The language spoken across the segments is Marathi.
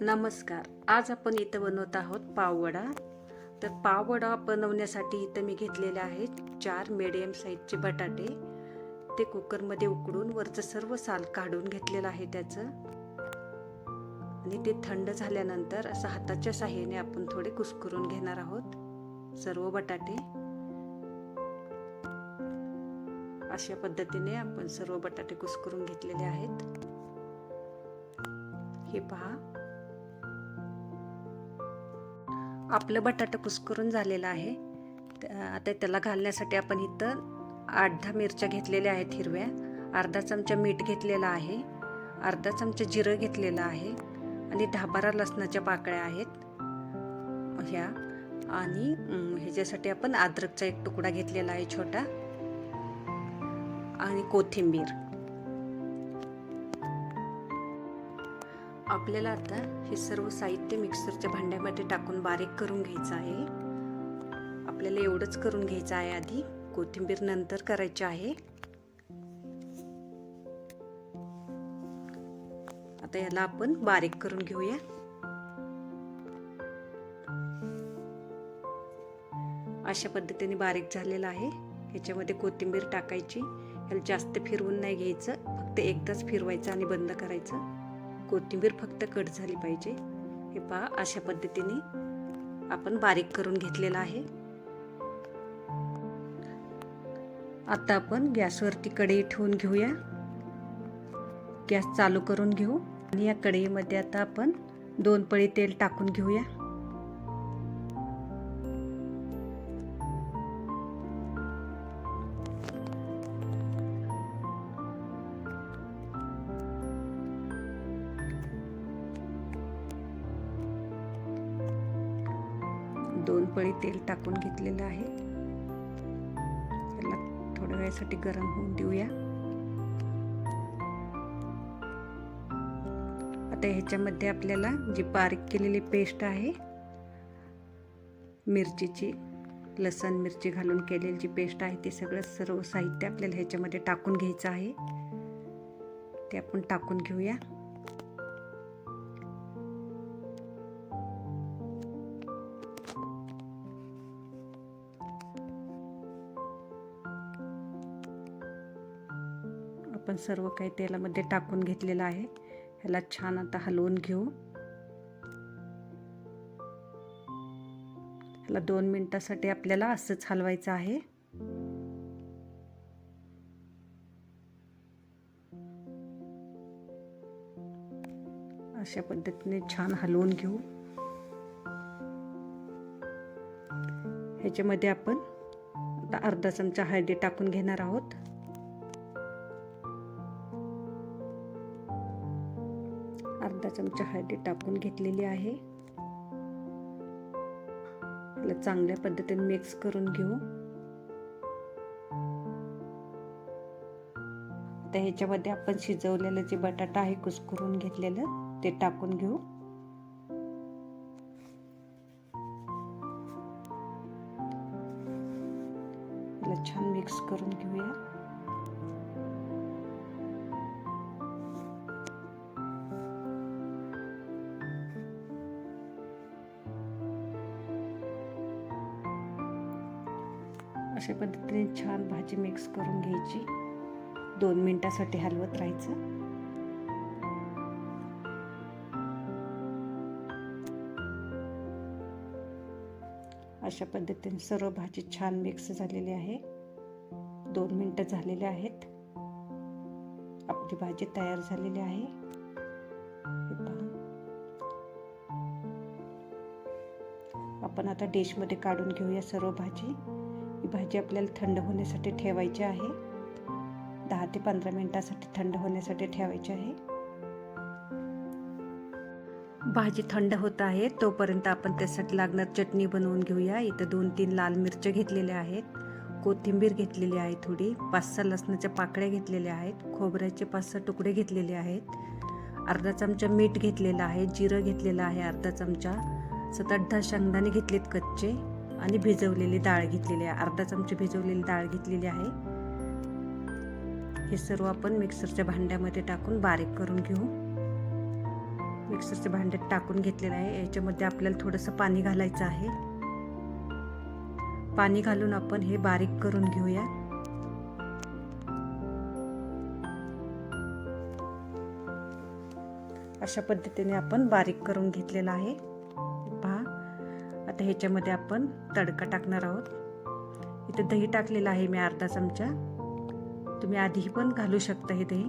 नमस्कार. आज आपण इथं बनवत आहोत पाववडा. तर पाववडा बनवण्यासाठी इथं मी घेतलेले आहेत 4 मीडियम साईजचे बटाटे. ते कुकरमध्ये उकडून वरचं सर्व साल काढून घेतलेलं आहे त्याचं. आणि ते थंड झाल्यानंतर असं हाताच्या साहाय्याने आपण थोडे कुस्करून घेणार आहोत सर्व बटाटे. अशा पद्धतीने आपण सर्व बटाटे कुस्करून घेतलेले आहेत. हे पहा, आपलं बटाटा कुस्करून झालेला आहे. आता त्याला घालण्यासाठी आपण इथं 8-10 मिरच्या घेतलेल्या आहेत हिरव्या, अर्धा चमचा मीठ घेतलेला आहे, अर्धा चमचा जिरं घेतलेलं आहे आणि 10-12 लसणाच्या पाकळ्या आहेत ह्या. आणि ह्याच्यासाठी आपण अद्रकचा एक तुकडा घेतलेला आहे छोटा आणि कोथिंबीर. आपल्याला आता हे सर्व साहित्य मिक्सरच्या भांड्यामध्ये टाकून बारीक करून घ्यायचं आहे. आपल्याला एवढंच करून घ्यायचं आहे आधी, कोथिंबीर नंतर करायची आहे. आता याला आपण बारीक करून घेऊया. अशा पद्धतीने बारीक झालेला आहे. ह्याच्यामध्ये कोथिंबीर टाकायची. ह्याला जास्त फिरवून नाही घ्यायचं, फक्त एकदाच फिरवायचं आणि बंद करायचं. कोथिंबीर फक्त कट झाली पाहिजे. हे पहा, अशा पद्धतीने आपण बारीक करून घेतलेला आहे. आता आपण गॅसवरती कढई ठेवून घेऊया. गॅस चालू करून घेऊ आणि या कढईमध्ये आता आपण 2 पळी तेल टाकून घेऊया. दोन पळी तेल टाकून घेतलेलं आहे. त्याला थोड्या वेळासाठी गरम होऊन देऊया. आता ह्याच्यामध्ये आपल्याला जी बारीक केलेली पेस्ट आहे मिरचीची, लसण मिरची घालून केलेली जी पेस्ट आहे, ते सर्व साहित्य आपल्याला ह्याच्यामध्ये टाकून घ्यायचं आहे. ते आपण टाकून घेऊया. आपण सर्व काही तेलामध्ये टाकून घेतलेलं आहे. ह्याला छान आता हलवून घेऊ. ह्याला 2 मिनिटासाठी आपल्याला असंच हलवायचं आहे. अशा पद्धतीने छान हलवून घेऊ. ह्याच्यामध्ये आपण आता अर्धा चमचा हळदी टाकून घेणार आहोत. अर्धा चमचा हळदी टाकून घेतलेली आहे. याला चांगल्या पद्धतीने मिक्स करून घेऊ. आता ह्याच्यामध्ये आपण शिजवलेलं जे बटाटा आहे कुस्करून घेतलेलं ते टाकून घेऊ. याला छान मिक्स करून घेऊया. अशा पद्धतीने छान भाजी मिक्स करून घ्यायची. 2 मिनिटासाठी हलवत राहायचं. अशा पद्धतीने सर्व भाजी छान मिक्स झालेली आहे. 2 मिनिटं झालेले आहेत. आपली भाजी तयार झालेली आहे. आपण आता डिशमध्ये काढून घेऊया सर्व भाजी. ही भाजी आपल्याला थंड होण्यासाठी ठेवायची आहे. 10 ते 15 मिनिटासाठी थंड होण्यासाठी ठेवायची आहे. भाजी थंड होत आहे तोपर्यंत आपण त्यासाठी लागणार चटणी बनवून घेऊया. इथं 2-3 लाल मिरच्या घेतलेल्या आहेत, कोथिंबीर घेतलेली आहे, थोडी 5-6 लसणाच्या पाकळ्या घेतलेल्या आहेत, खोबऱ्याचे 5-6 तुकडे घेतलेले आहेत, अर्धा चमचा मीठ घेतलेला आहे, जिरं घेतलेलं आहे अर्धा चमचा, 7-8 शेंगदाणे घेतलेत कच्चे आणि भिजवलेली डाळ घेतलेली आहे, अर्धा चमचा भिजवलेली डाळ घेतलेली आहे. हे सर्व आपण मिक्सरच्या भांड्यामध्ये टाकून बारीक करून घेऊ. मिक्सरच्या भांड्यात टाकून घेतलेलं आहे. याच्यामध्ये आपल्याला थोडंसं पाणी घालायचं आहे. पाणी घालून आपण हे बारीक करून घेऊया. अशा पद्धतीने आपण बारीक करून घेतलेला आहे. पहा, आता ह्याच्यामध्ये आपण तडका टाकणार आहोत. इथे दही टाकलेलं आहे मी अर्धा चमचा. तुम्ही आधीही पण घालू शकता हे दही.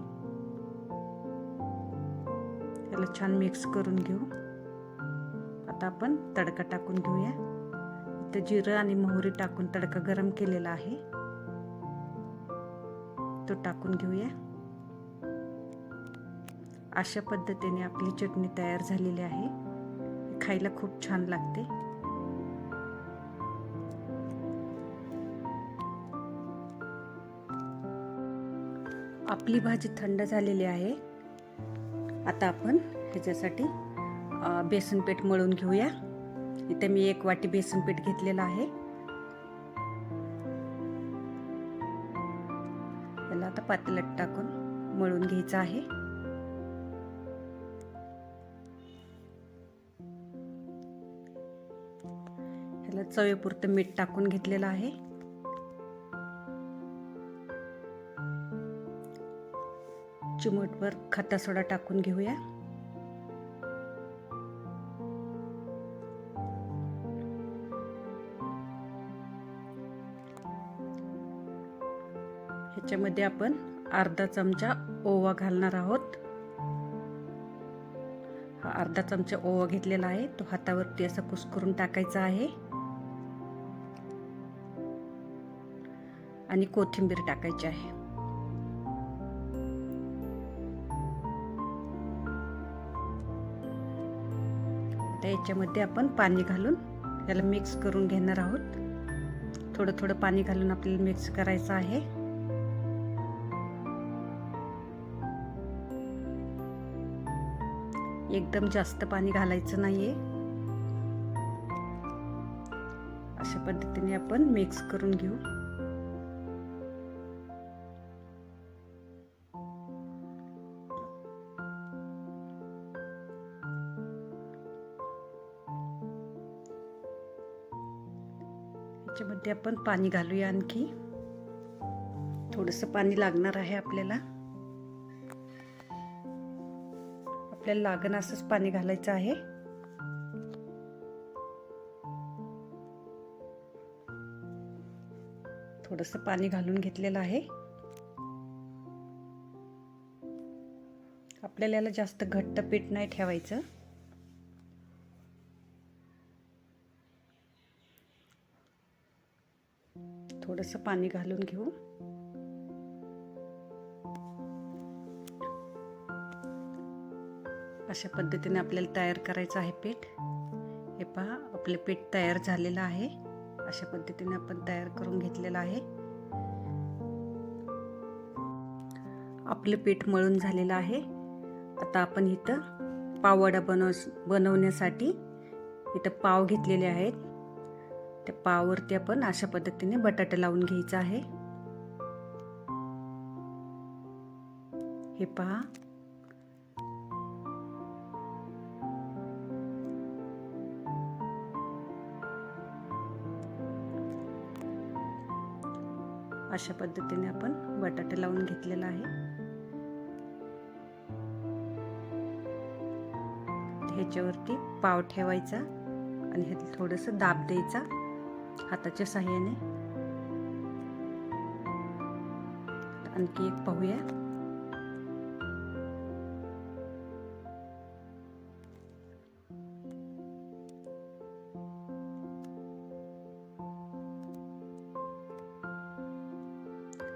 याला छान मिक्स करून घेऊ. आता आपण तडका टाकून घेऊया. इथे जिरं आणि मोहरी टाकून तडका गरम केलेला आहे, तो टाकून घेऊया. अशा पद्धतीने आपली चटणी तयार झालेली आहे. खायला खूप छान लागते. आपली भाजी थंड झालेली आहे. आता आपण ह्याच्यासाठी बेसन पीठ मळून घेऊया. इथे मी 1 वाटी बेसन पीठ घेतलेलं आहे. याला आता पातेल्यात टाकून मळून घ्यायचं आहे. ह्याला चवीपुरतं मीठ टाकून घेतलेलं आहे. चिमूटभर खटा सोडा टाकून घेऊया. ह्याच्यामध्ये आपण अर्धा चमचा ओवा घालणार आहोत. हा अर्धा चमचा ओवा घेतलेला आहे, तो हातावरती असा कुस्करून टाकायचा आहे. आणि कोथिंबीर टाकायची आहे. आता याच्यामध्ये आपण पाणी घालून याला मिक्स करून घेणार आहोत. थोडं थोडं पाणी घालून आपल्याला मिक्स करायचं आहे. एकदम जास्त पाणी घालायचं नाहीये. अशा पद्धतीने आपण मिक्स करून घेऊ. याच्यामध्ये आपण पाणी घालूया. आणखी थोडंसं पाणी लागणार आहे आपल्याला. आपल्याला लागण असंच पाणी घालायचं आहे. थोडंसं पाणी घालून घेतलेलं आहे. आपल्याला याला जास्त घट्ट पीठ नाही ठेवायचं. थोडंसं पाणी घालून घेऊ. अशा पद्धतीने आपल्याला तयार करायचं आहे पीठ. हे पहा, आपले पीठ तयार झालेलं आहे. अशा पद्धतीने आपण तयार करून घेतलेलं आहे. आपलं पीठ मळून झालेलं आहे. आता आपण इथं पाववडा बनवण्यासाठी इथं पाव घेतलेले आहेत. त्या पाववरती आपण अशा पद्धतीने बटाटा लावून घ्यायचा आहे. हे पहा, अशा पद्धतीने आपण बटाटा लावून घेतलेला आहे. ह्याच्यावरती पाव ठेवायचा आणि ह्याला थोडंसं दाब द्यायचा हाताच्या साहाय्याने. आणखी एक पाहूया.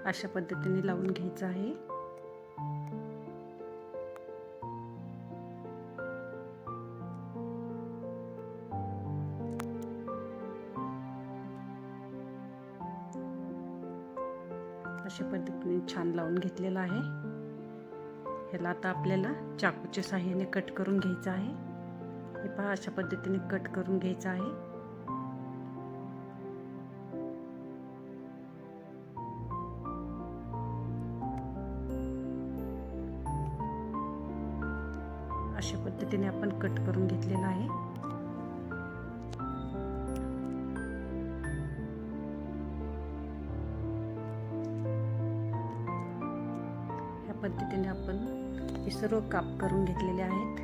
अशा पद्धतीने लावून घ्यायचं आहे. अशा पद्धतीने छान लावून घेतलेला आहे. ह्याला आता आपल्याला चाकूच्या साहाय्याने कट करून घ्यायचं आहे. हे पहा, अशा पद्धतीने कट करून घ्यायचं आहे. अशा पद्धतीने पद्धतीने आपण कट करून घेतलेला आहे. ह्या पद्धतीने आपण हे सर्व काप करून घेतलेले आहेत.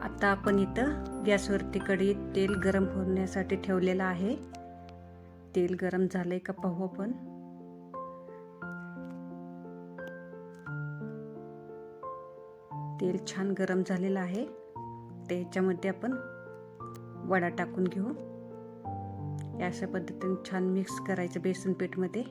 आता आपण इथं गॅसवरती कढईत तेल गरम होण्यासाठी ठेवलेलं आहे. तेल गरम झालंय का पाहू आपण. तेल छान गरम झालेलं आहे. त्याच्यामध्ये आपण वडा टाकून घेऊ. अशा पद्धतीने छान मिक्स करायचं बेसन पीठमध्ये.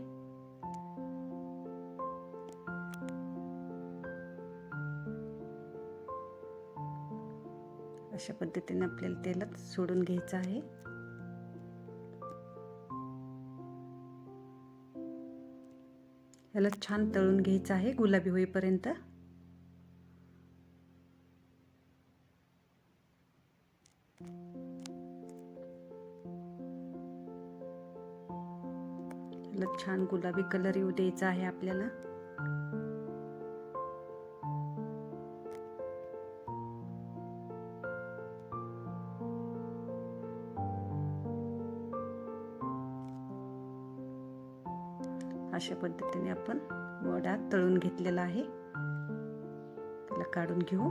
अशा पद्धतीने आपल्याला तेलात सोडून घ्यायचं आहे. याला छान तळून घ्यायचं आहे गुलाबी होईपर्यंत. याला छान गुलाबी कलर येऊ द्यायचा आहे आपल्याला. अशा पद्धतीने आपण वडा तळून घेतलेला आहे. त्याला काढून घेऊ.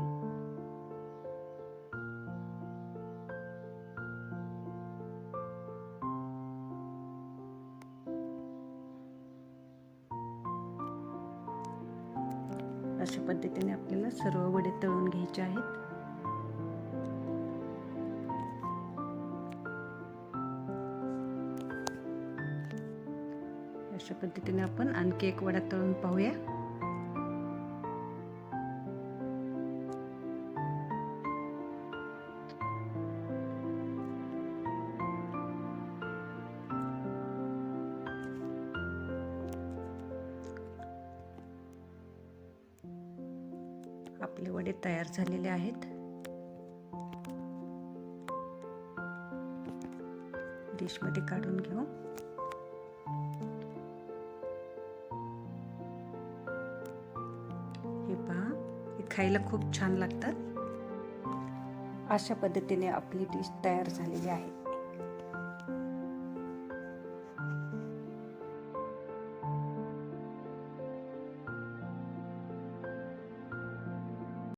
अशा पद्धतीने आपल्याला सर्व वडे तळून घ्यायचे आहेत. अशा पद्धतीने आपण आणखी एक वडा तळून पाहूया. आपले वडे तयार झालेले आहेत. डिशमध्ये काढून घेऊ. हे पहा, हे खायला खूप छान लागतात. अशा पद्धतीने आपली डिश तयार झालेली आहे.